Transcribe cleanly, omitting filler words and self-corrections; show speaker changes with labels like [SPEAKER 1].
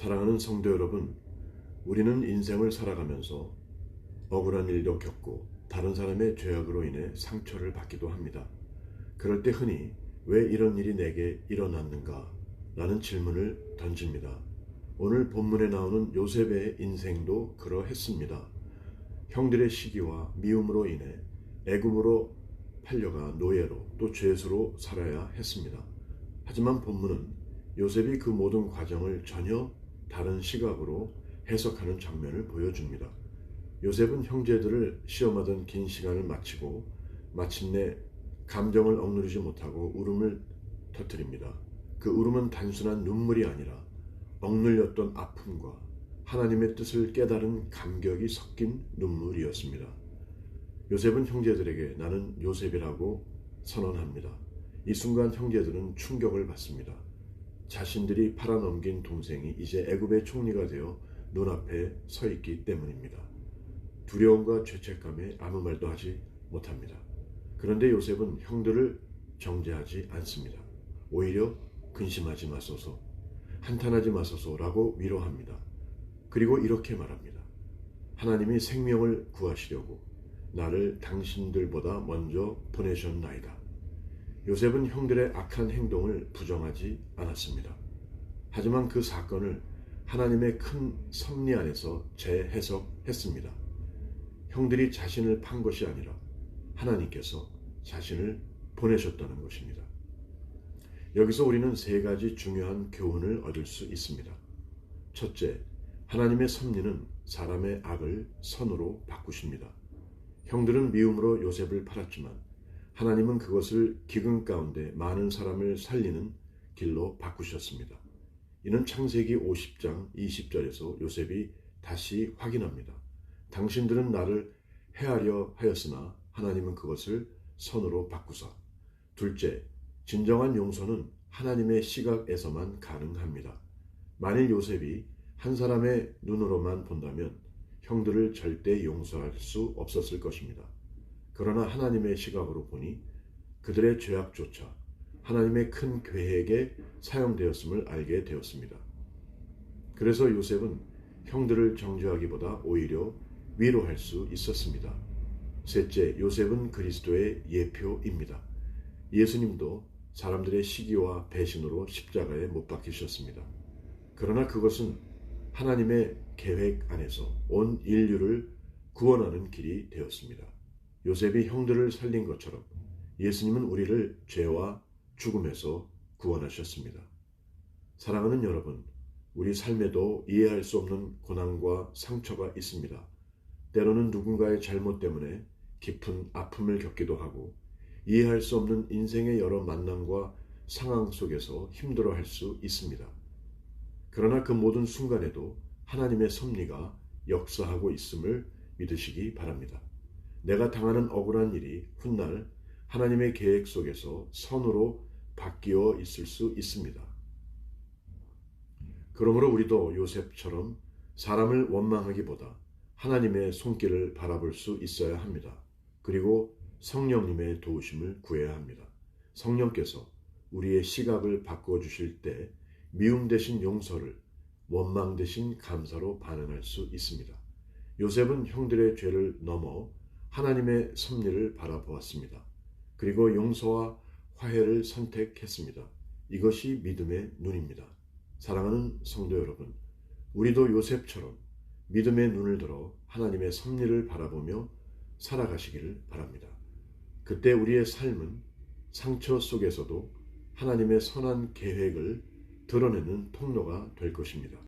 [SPEAKER 1] 사랑하는 성도 여러분, 우리는 인생을 살아가면서 억울한 일도 겪고 다른 사람의 죄악으로 인해 상처를 받기도 합니다. 그럴 때 흔히 왜 이런 일이 내게 일어났는가? 라는 질문을 던집니다. 오늘 본문에 나오는 요셉의 인생도 그러했습니다. 형들의 시기와 미움으로 인해 애굽으로 팔려가 노예로 또 죄수로 살아야 했습니다. 하지만 본문은 요셉이 그 모든 과정을 전혀 다른 시각으로 해석하는 장면을 보여줍니다. 요셉은 형제들을 시험하던 긴 시간을 마치고 마침내 감정을 억누르지 못하고 울음을 터뜨립니다. 그 울음은 단순한 눈물이 아니라 억눌렸던 아픔과 하나님의 뜻을 깨달은 감격이 섞인 눈물이었습니다. 요셉은 형제들에게 나는 요셉이라고 선언합니다. 이 순간 형제들은 충격을 받습니다. 자신들이 팔아넘긴 동생이 이제 애굽의 총리가 되어 눈앞에 서 있기 때문입니다. 두려움과 죄책감에 아무 말도 하지 못합니다. 그런데 요셉은 형들을 정죄하지 않습니다. 오히려 근심하지 마소서, 한탄하지 마소서라고 위로합니다. 그리고 이렇게 말합니다. 하나님이 생명을 구하시려고 나를 당신들보다 먼저 보내셨나이다. 요셉은 형들의 악한 행동을 부정하지 않았습니다. 하지만 그 사건을 하나님의 큰 섭리 안에서 재해석했습니다. 형들이 자신을 판 것이 아니라 하나님께서 자신을 보내셨다는 것입니다. 여기서 우리는 세 가지 중요한 교훈을 얻을 수 있습니다. 첫째, 하나님의 섭리는 사람의 악을 선으로 바꾸십니다. 형들은 미움으로 요셉을 팔았지만 하나님은 그것을 기근 가운데 많은 사람을 살리는 길로 바꾸셨습니다. 이는 창세기 50장 20절에서 요셉이 다시 확인합니다. 당신들은 나를 해하려 하였으나 하나님은 그것을 선으로 바꾸사. 둘째, 진정한 용서는 하나님의 시각에서만 가능합니다. 만일 요셉이 한 사람의 눈으로만 본다면 형들을 절대 용서할 수 없었을 것입니다. 그러나 하나님의 시각으로 보니 그들의 죄악조차 하나님의 큰 계획에 사용되었음을 알게 되었습니다. 그래서 요셉은 형들을 정죄하기보다 오히려 위로할 수 있었습니다. 셋째, 요셉은 그리스도의 예표입니다. 예수님도 사람들의 시기와 배신으로 십자가에 못 박히셨습니다. 그러나 그것은 하나님의 계획 안에서 온 인류를 구원하는 길이 되었습니다. 요셉이 형들을 살린 것처럼 예수님은 우리를 죄와 죽음에서 구원하셨습니다. 사랑하는 여러분, 우리 삶에도 이해할 수 없는 고난과 상처가 있습니다. 때로는 누군가의 잘못 때문에 깊은 아픔을 겪기도 하고 이해할 수 없는 인생의 여러 만남과 상황 속에서 힘들어할 수 있습니다. 그러나 그 모든 순간에도 하나님의 섭리가 역사하고 있음을 믿으시기 바랍니다. 내가 당하는 억울한 일이 훗날 하나님의 계획 속에서 선으로 바뀌어 있을 수 있습니다. 그러므로 우리도 요셉처럼 사람을 원망하기보다 하나님의 손길을 바라볼 수 있어야 합니다. 그리고 성령님의 도우심을 구해야 합니다. 성령께서 우리의 시각을 바꿔주실 때 미움 대신 용서를, 원망 대신 감사로 반응할 수 있습니다. 요셉은 형들의 죄를 넘어 하나님의 섭리를 바라보았습니다. 그리고 용서와 화해를 선택했습니다. 이것이 믿음의 눈입니다. 사랑하는 성도 여러분, 우리도 요셉처럼 믿음의 눈을 들어 하나님의 섭리를 바라보며 살아가시기를 바랍니다. 그때 우리의 삶은 상처 속에서도 하나님의 선한 계획을 드러내는 통로가 될 것입니다.